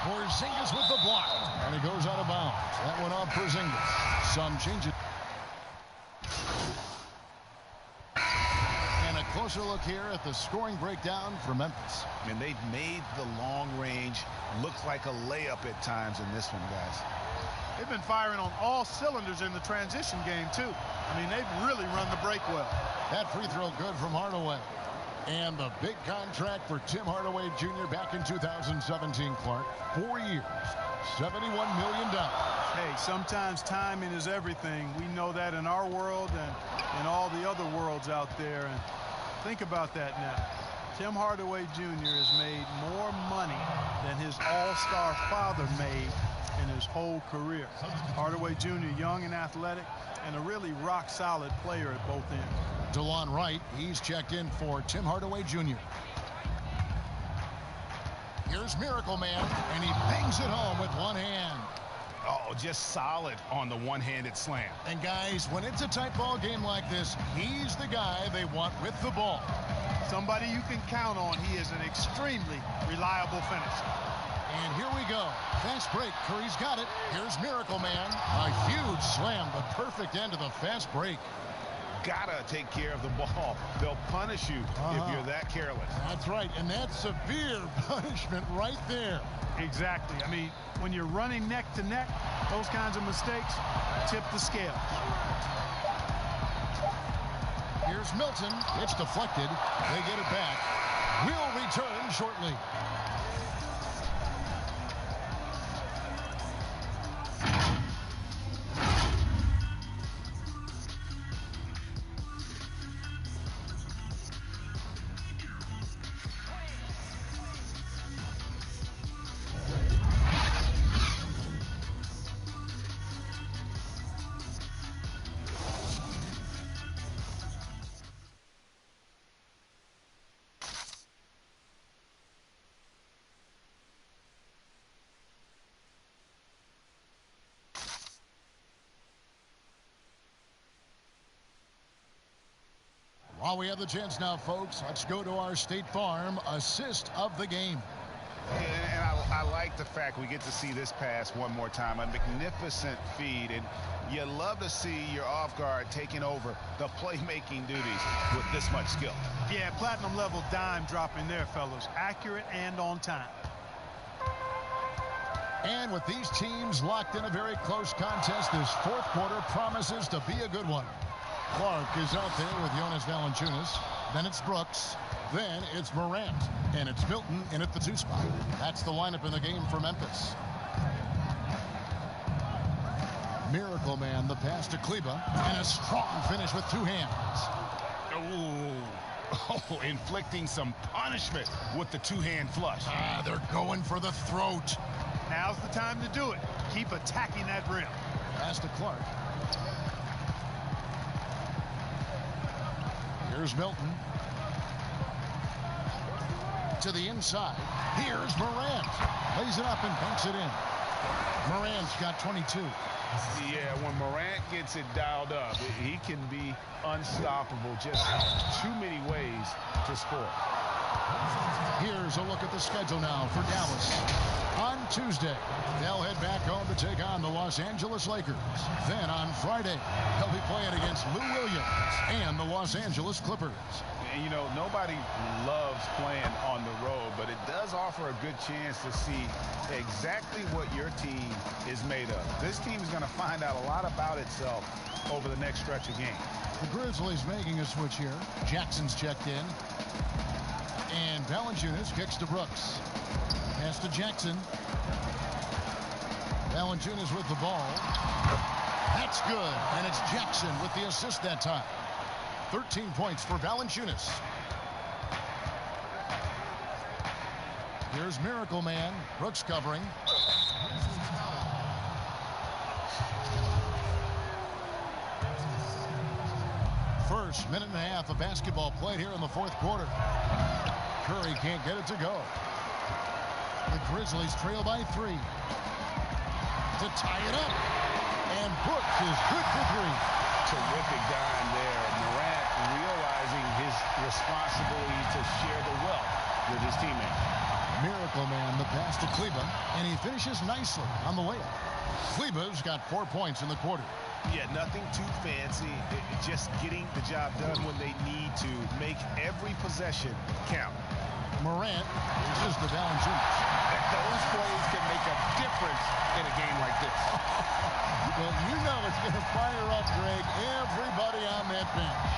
Porzingis with the block. And he goes out of bounds. That went off Porzingis. Some changes. And a closer look here at the scoring breakdown for Memphis. And they've made the long range look like a layup at times in this one, guys. They've been firing on all cylinders in the transition game, too. I mean, they've really run the break well. That free throw good from Hardaway. And the big contract for Tim Hardaway Jr. back in 2017, Clark. 4 years, $71 million. Hey, sometimes timing is everything. We know that in our world and in all the other worlds out there. And think about that now. Tim Hardaway Jr. has made more money than his all-star father made in his whole career. Hardaway Jr., young and athletic, and a really rock-solid player at both ends. DeLon Wright, he's checked in for Tim Hardaway Jr. Here's Miracle Man, and he bangs it home with one hand. Oh, just solid on the one-handed slam. And guys, when it's a tight ball game like this, he's the guy they want with the ball. Somebody you can count on. He is an extremely reliable finisher. And here we go. Fast break. Curry's got it. Here's Miracle Man. A huge slam, the perfect end of the fast break. Gotta take care of the ball. They'll punish you if you're that careless. That's right, and that's severe punishment right there. Exactly. I mean, when you're running neck to neck, those kinds of mistakes tip the scale. Here's Milton. It's deflected. They get it back. We'll return shortly. While we have the chance now, folks, let's go to our State Farm assist of the game. And I like the fact we get to see this pass one more time. A magnificent feed. And you love to see your off guard taking over the playmaking duties with this much skill. Yeah, platinum level dime dropping there, fellas. Accurate and on time. And with these teams locked in a very close contest, this fourth quarter promises to be a good one. Clark is out there with Jonas Valanciunas. Then it's Brooks. Then it's Morant. And it's Milton in at the 2 spot. That's the lineup in the game for Memphis. Miracle Man, the pass to Kleba. And a strong finish with 2 hands. Oh, inflicting some punishment with the 2-hand flush. They're going for the throat. Now's the time to do it. Keep attacking that rim. Pass to Clark. Here's Milton. to the inside. Here's Morant. Lays it up and banks it in. Morant's got 22. Yeah, when Morant gets it dialed up, he can be unstoppable. Just too many ways to score. Here's a look at the schedule now for Dallas. On Tuesday, they'll head back home to take on the Los Angeles Lakers. Then on Friday, they'll be playing against Lou Williams and the Los Angeles Clippers. And, you know, nobody loves playing on the road, but it does offer a good chance to see exactly what your team is made of. This team is going to find out a lot about itself over the next stretch of games. The Grizzlies making a switch here. Jackson's checked in. And Valanciunas kicks to Brooks. Pass to Jackson. Valanciunas with the ball. That's good. And it's Jackson with the assist that time. 13 points for Valanciunas. Here's Miracle Man. Brooks covering. First minute and a half of basketball played here in the fourth quarter. Curry can't get it to go. The Grizzlies trail by 3. To tie it up. And Brooks is good for 3. Terrific dime there. Morant realizing his responsibility to share the wealth with his teammates. Miracle Man, the pass to Kleba, and he finishes nicely on the layup. Kleba's got 4 points in the quarter. Yeah, nothing too fancy. Just getting the job done when they need to. Make every possession count. Morant uses the Valanciunas. Those plays can make a difference in a game like this. Well, you know it's going to fire up, Greg, everybody on that bench.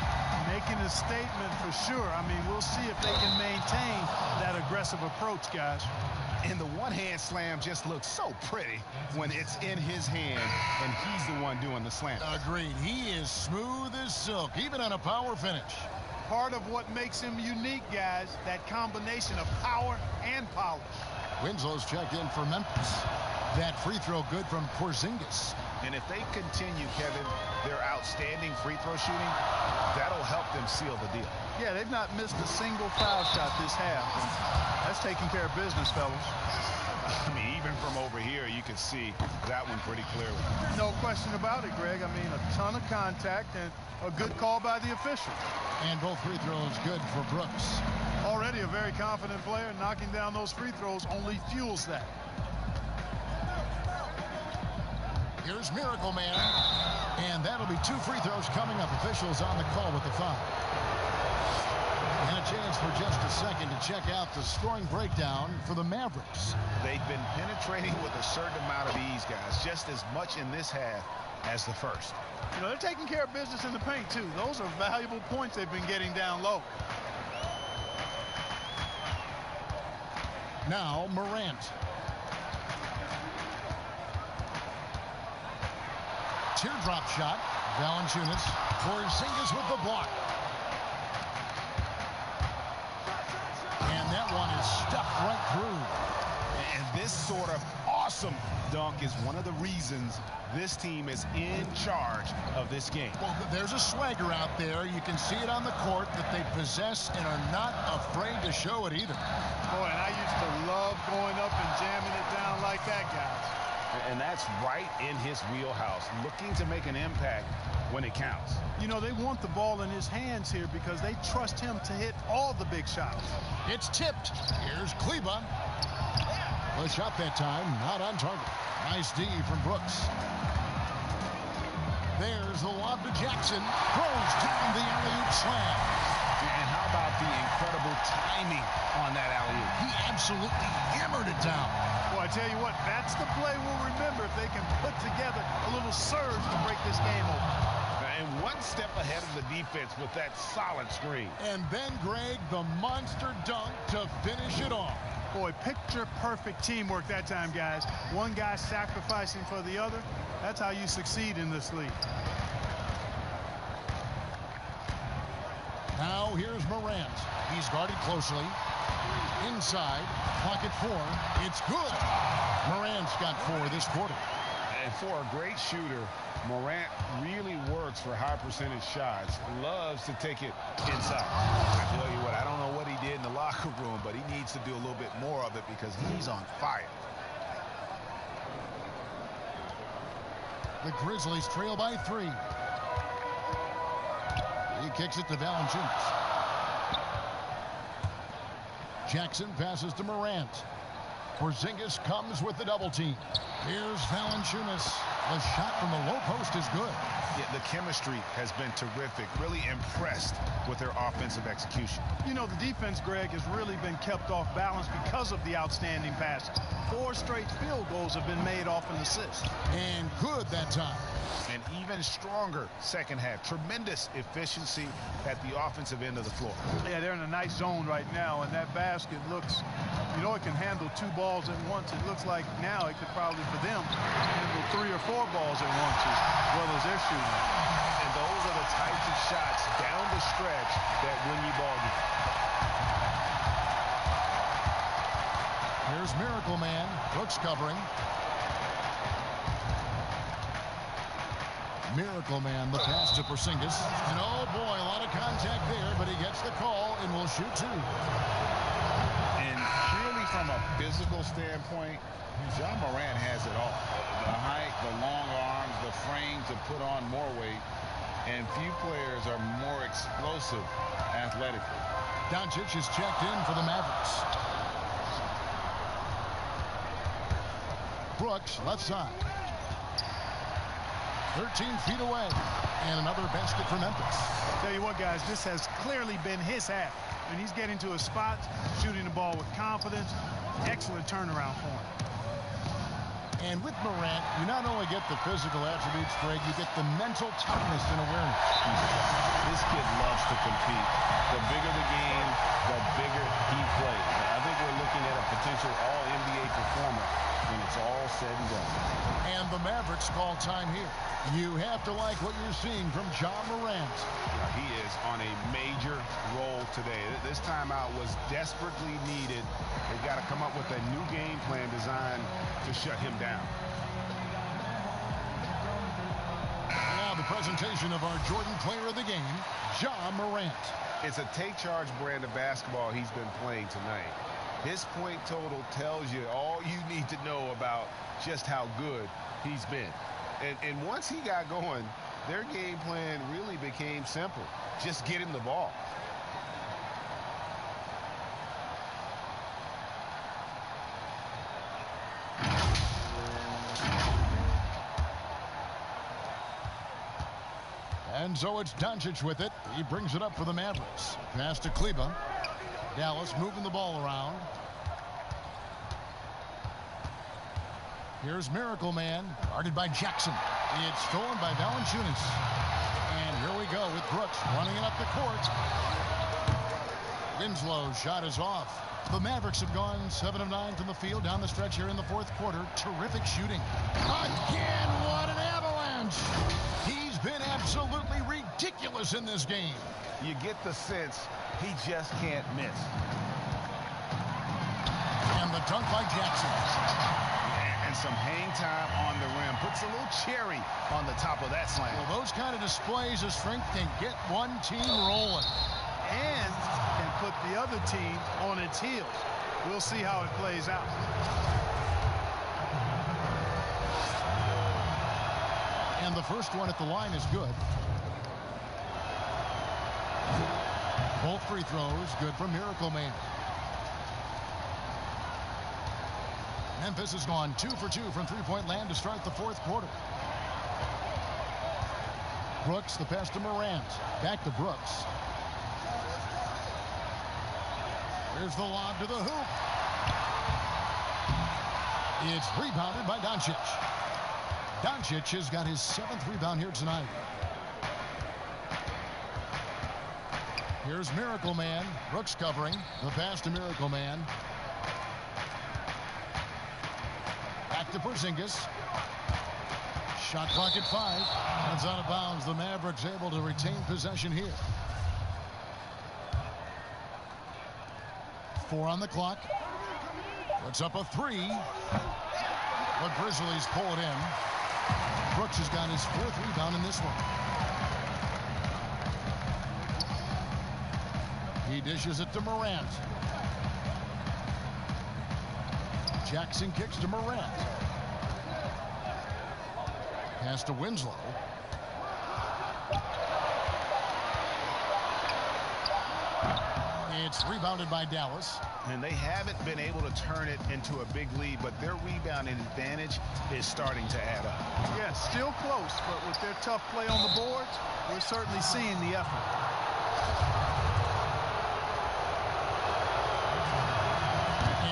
Making a statement for sure. I mean, we'll see if they can maintain that aggressive approach, guys. And the one-hand slam just looks so pretty when it's in his hand and he's the one doing the slam. Agreed. He is smooth as silk, even on a power finish. Part of what makes him unique, guys, that combination of power and polish. Winslow's checked in for Memphis. That free throw good from Porzingis. And if they continue, Kevin, their outstanding free throw shooting, that'll help them seal the deal. Yeah, they've not missed a single foul shot this half. And that's taking care of business, fellas. I mean, even from over here, you can see that one pretty clearly. No question about it, Greg. I mean, a ton of contact and a good call by the official. And both free throws good for Brooks. Already a very confident player. Knocking down those free throws only fuels that. Here's Miracle Man. And that'll be 2 free throws coming up. Officials on the call with the foul. And a chance for just a second to check out the scoring breakdown for the Mavericks. They've been penetrating with a certain amount of ease, guys, just as much in this half as the first. You know, they're taking care of business in the paint, too. Those are valuable points they've been getting down low. Now Morant. Teardrop shot. Valanciunas. Porzingis with the block. And that one is stuffed right through. And this sort of awesome dunk is one of the reasons this team is in charge of this game. Well, there's a swagger out there. You can see it on the court that they possess and are not afraid to show it either. Boy, and I used to love going up and jamming it down like that, guys. And that's right in his wheelhouse, looking to make an impact when it counts. You know, they want the ball in his hands here because they trust him to hit all the big shots. It's tipped. Here's Kleba. The shot that time, not on target. Nice D from Brooks. There's the lob to Jackson. Throws down the alley-oop slam. And how about the incredible timing on that alley-oop? He absolutely hammered it down. Well, I tell you what, that's the play we'll remember if they can put together a little surge to break this game open. And one step ahead of the defense with that solid screen. And then, Greg, the monster dunk to finish it off. Boy, picture-perfect teamwork that time, guys. One guy sacrificing for the other. That's how you succeed in this league. Now here's Morant. He's guarded closely. Inside, pocket 4. It's good. Morant's got 4 this quarter. And for a great shooter, Morant really works for high percentage shots. Loves to take it inside. I tell you what, I don't know what he did in the locker room, but he needs to do a little bit more of it because he's on fire. The Grizzlies trail by 3. He kicks it to Valanciunas. Jackson passes to Morant. Porzingis comes with the double team. Here's Valanciunas. The shot from the low post is good. Yeah, the chemistry has been terrific. Really impressed with their offensive execution. You know, the defense, Greg, has really been kept off balance because of the outstanding passing. 4 straight field goals have been made off an assist. And good that time. An even stronger second half. Tremendous efficiency at the offensive end of the floor. Yeah, they're in a nice zone right now, and that basket looks, you know, it can handle 2 balls at once. It looks like now it could probably, for them, handle 3 or 4 balls at once as well as they're shooting. And those are the types of shots down the stretch that win you ball games. Here's Miracle Man. Brooks covering. Miracle Man, the pass to Porzingis. And oh boy, a lot of contact there, but he gets the call and will shoot 2. And purely from a physical standpoint, John Morant has it all. The height, the long arms, the frame to put on more weight. And few players are more explosive athletically. Doncic is checked in for the Mavericks. Brooks, left side. 13 feet away. And another basket for Memphis. Tell you what, guys, this has clearly been his half. And he's getting to his spots, shooting the ball with confidence. Excellent turnaround for him. And with Morant, you not only get the physical attributes, Greg, you get the mental toughness and awareness. This kid loves to compete. The bigger the game, the bigger he plays. I think we're looking at a potential all-NBA performer when it's all said and done. And the Mavericks call time here. You have to like what you're seeing from John Morant. Yeah, he is on a major role today. This timeout was desperately needed. They've got to come up with a new game plan designed to shut him down. Now the presentation of our Jordan Player of the Game, John Morant. It's a take-charge brand of basketball he's been playing tonight. His point total tells you all you need to know about just how good he's been. And once he got going, their game plan really became simple. Just get him the ball. And so it's Doncic with it. He brings it up for the Mavericks. Pass to Kleba. Dallas moving the ball around. Here's Miracle Man, guarded by Jackson. It's stolen by Valanciunas. And here we go with Brooks running it up the court. Winslow's shot is off. The Mavericks have gone 7 of 9 from the field down the stretch here in the 4th quarter. Terrific shooting. Again, what an avalanche! He's been absolutely ridiculous in this game. You get the sense he just can't miss. And the dunk by Jackson. And some hang time on the rim. Puts a little cherry on the top of that slam. Well, those kind of displays of strength can get one team rolling. And can put the other team on its heels. We'll see how it plays out. And the first one at the line is good. Both free throws good from Miracle Man. Memphis has gone 2 for 2 from three-point land to start the 4th quarter. Brooks, the pass to Morant. Back to Brooks. Here's the lob to the hoop. It's rebounded by Doncic. Doncic has got his 7th rebound here tonight. Here's Miracle Man. Brooks covering. The pass to Miracle Man. Back to Porzingis. Shot clock at 5. It's out of bounds. The Mavericks able to retain possession here. 4 on the clock. Puts up a 3. The Grizzlies pull it in. Brooks has got his 4th rebound in this one. He dishes it to Morant. Jackson kicks to Morant. Pass to Winslow. It's rebounded by Dallas. And they haven't been able to turn it into a big lead, but their rebounding advantage is starting to add up. Yeah, still close, but with their tough play on the boards, we're certainly seeing the effort.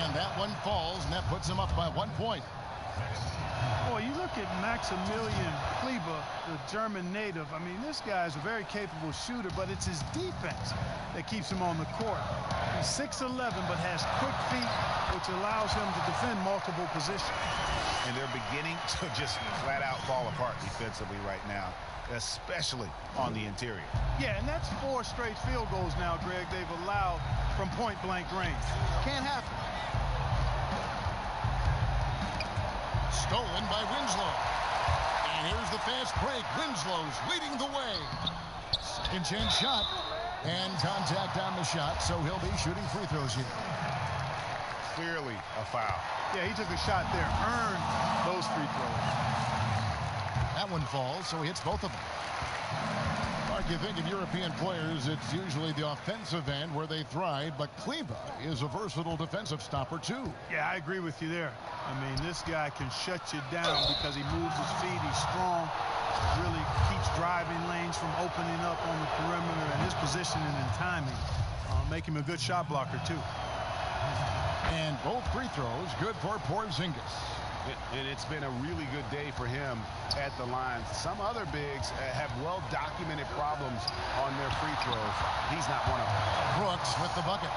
And that one falls, and that puts them up by 1 point. Boy, you look at Maximilian Kleber, the German native. I mean, this guy is a very capable shooter, but it's his defense that keeps him on the court. He's 6'11", but has quick feet, which allows him to defend multiple positions. And they're beginning to just flat out fall apart defensively right now, especially on the interior. Yeah, and that's 4 straight field goals now, Greg, they've allowed from point-blank range. Can't happen. Stolen by Winslow. And here's the fast break. Winslow's leading the way. Second chance shot. And contact on the shot, so he'll be shooting free throws here. Clearly a foul. Yeah, he took a shot there. Earned those free throws. That one falls, so he hits both of them. Mark, you think of European players, it's usually the offensive end where they thrive, but Kleber is a versatile defensive stopper, too. Yeah, I agree with you there. I mean, this guy can shut you down because he moves his feet. He's strong. Really keeps driving lanes from opening up on the perimeter, and his positioning and timing make him a good shot blocker, too. And both free throws good for Porzingis. And it's been a really good day for him at the line. Some other bigs have well-documented problems on their free throws. He's not one of them. Brooks with the bucket.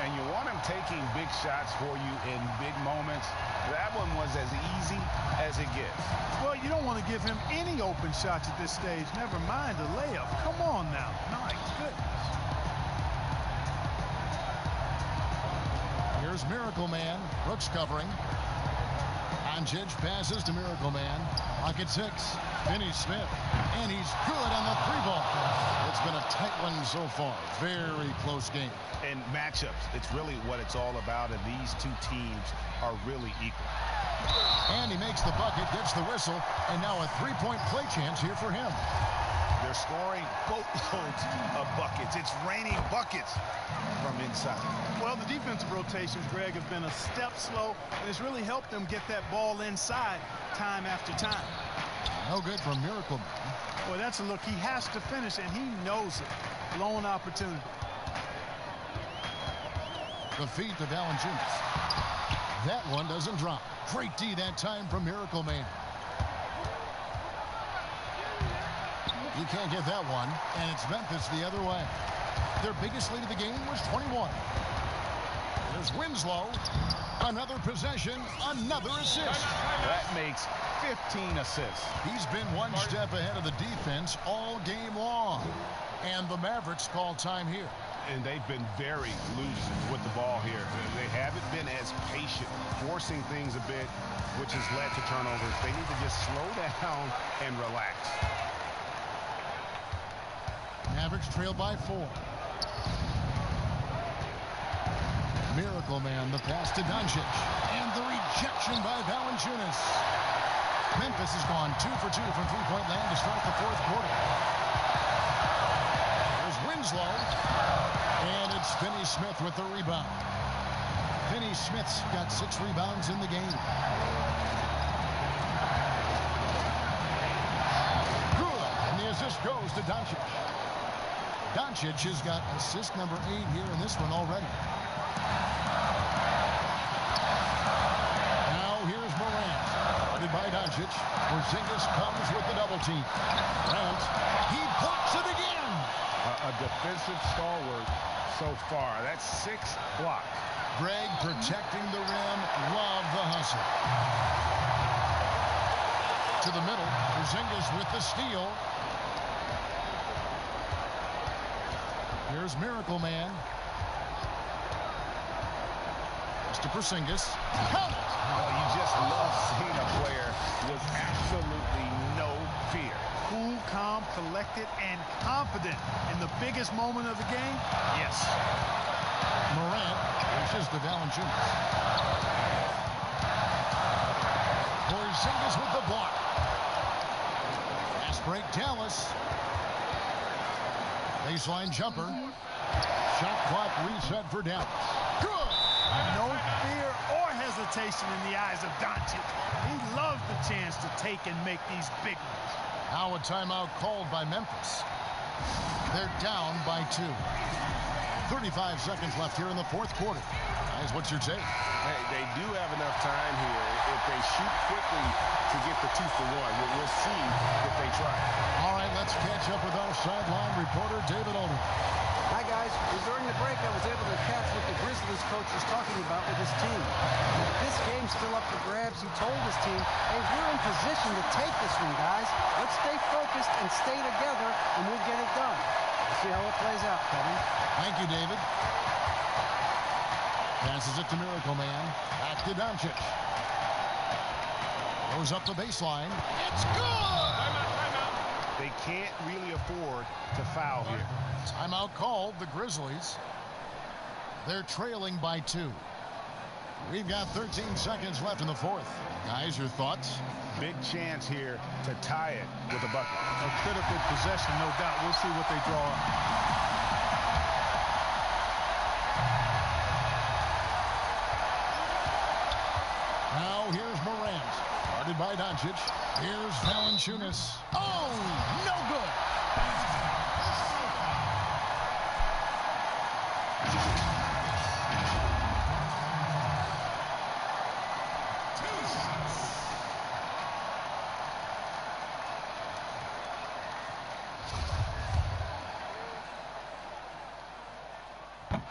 And you want him taking big shots for you in big moments. That one was as easy as it gets. Well, you don't want to give him any open shots at this stage. Never mind a layup. Come on now. Nice. Good. Here's Miracle Man. Brooks covering. Doncic passes to Miracle Man. Pocket 6. Finney Smith. And he's good on the 3-ball. It's been a tight one so far. Very close game. And matchups, it's really what it's all about, and these two teams are really equal. And he makes the bucket, gets the whistle, and now a 3-point play chance here for him. They're scoring boatloads of buckets. It's raining buckets from inside. Well, the defensive rotations, Greg, have been a step slow, and it's really helped them get that ball inside time after time. No good for Miracle Man. Boy, that's a look he has to finish, and he knows it. Blown opportunity. The feet to Valanciunas. That one doesn't drop. Great D that time from Miracle Man. You can't get that one, and it's Memphis the other way. Their biggest lead of the game was 21. There's Winslow. Another possession, another assist. That makes 15 assists. He's been one step ahead of the defense all game long. And the Mavericks call time here. And they've been very loose with the ball here. They haven't been as patient, forcing things a bit, which has led to turnovers. They need to just slow down and relax. Mavericks trail by 4. Miracle Man, the pass to Doncic. And the rejection by Valanciunas. Memphis has gone 2 for 2 from three-point land to start the 4th quarter. There's Winslow. And it's Finney Smith with the rebound. Finney Smith's got 6 rebounds in the game. Good. And the assist goes to Doncic. Doncic has got assist number 8 here in this one already. Now here's Morant. Guarded by Doncic. Porzingis comes with the double team. Morant, he blocks it again. A defensive stalwart so far. That's 6 blocks. Greg protecting the rim. Love the hustle. To the middle. Porzingis with the steal. Here's Miracle Man. To Porzingis. Well, you just love seeing a player with absolutely no calm, collected, and confident in the biggest moment of the game? Yes. Morant pushes to Valanciunas. Porzingis with the block. Fast break, Dallas. Baseline jumper. Shot clock reset for Dallas. Good. No fear or hesitation in the eyes of Doncic. He loves the chance to take and make these big ones. Now a timeout called by Memphis. They're down by 2. 35 seconds left here in the fourth quarter. Guys, what's your take? Hey, they do have enough time here if they shoot quickly to get the 2-for-1. We'll see if they try. All right, let's catch up with our sideline reporter, David Olden. Hi, guys. During the break, I was able to catch what the Grizzlies coach was talking about with his team. If this game's still up for grabs, he told his team, hey, we're in position to take this one, guys. Let's stay focused and stay together, and we'll get it done. We'll see how it plays out, Kevin. Thank you, David. Passes it to Miracle Man. Back to Doncic. Goes up the baseline. It's good! They can't really afford to foul here. Timeout called, the Grizzlies. They're trailing by 2. We've got 13 seconds left in the fourth. Guys, your thoughts? Big chance here to tie it with a bucket. A critical possession, no doubt. We'll see what they draw up. Now here's Morant. Guarded by Doncic. Here's Valanciunas. Oh, no good.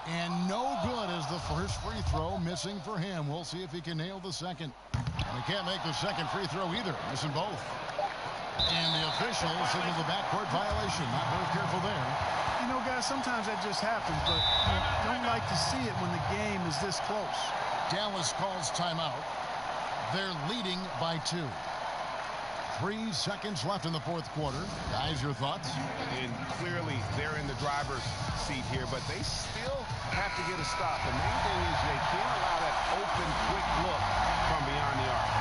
And no good as the first free throw missing for him. We'll see if he can nail the second. And he can't make the second free throw either. Missing both. And the official signaled the backcourt violation. Not very careful there. You know, guys, sometimes that just happens, but you don't like to see it when the game is this close. Dallas calls timeout. They're leading by 2. 3 seconds left in the fourth quarter. Guys, your thoughts? And clearly they're in the driver's seat here, but they still have to get a stop. The main thing is they can't allow that open, quick look from beyond the arc.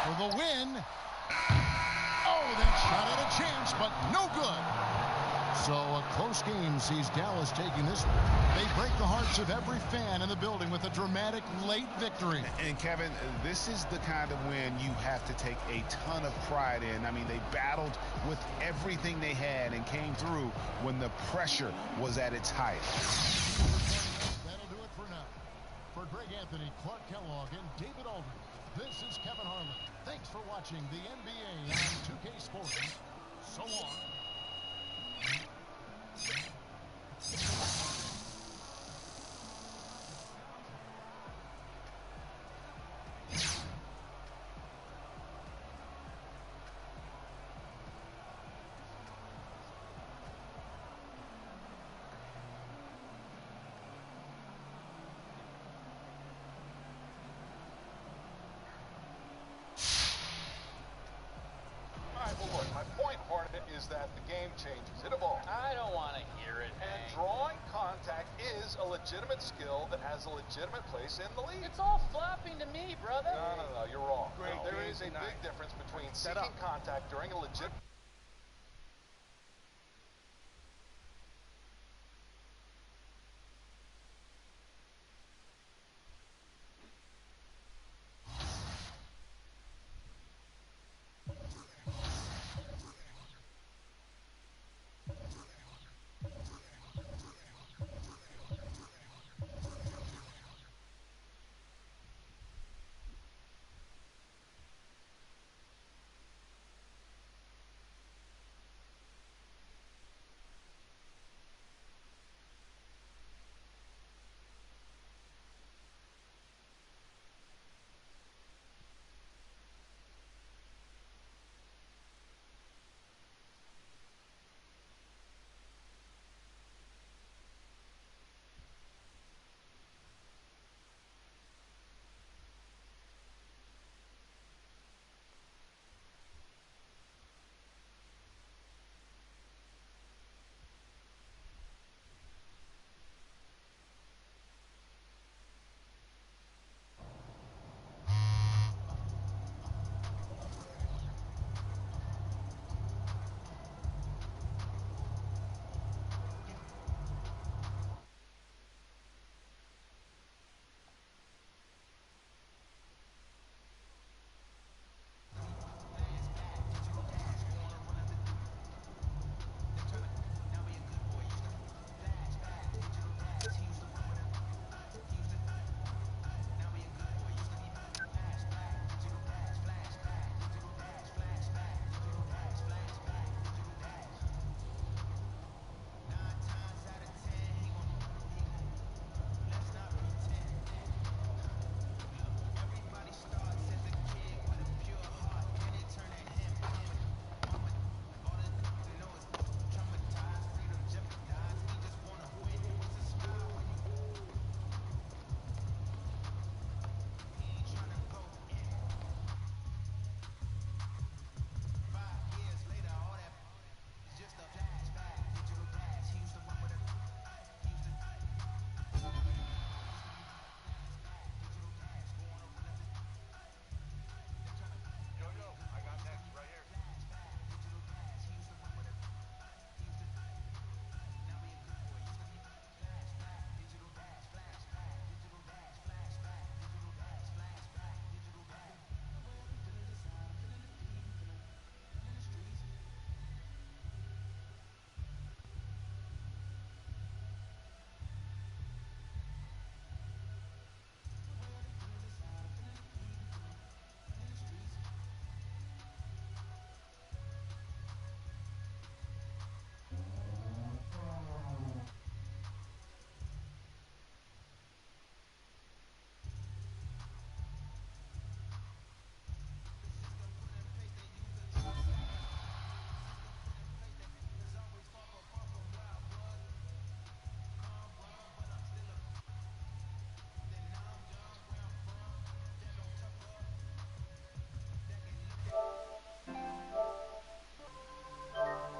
For the win. Oh, that shot at a chance, but no good. So a close game sees Dallas taking this one. They break the hearts of every fan in the building with a dramatic late victory. And Kevin, this is the kind of win you have to take a ton of pride in. I mean, they battled with everything they had and came through when the pressure was at its highest. That'll do it for now. For Greg Anthony, Clark Kellogg, and David Aldridge, this is Kevin Harlan. Thanks for watching the NBA on 2K Sports. So long. Is that the game changes. It evolves. I don't want to hear it. And drawing contact is a legitimate skill that has a legitimate place in the league. It's all flopping to me, brother. No, you're wrong. Great There is a game big tonight. difference between seeking contact during a legitimate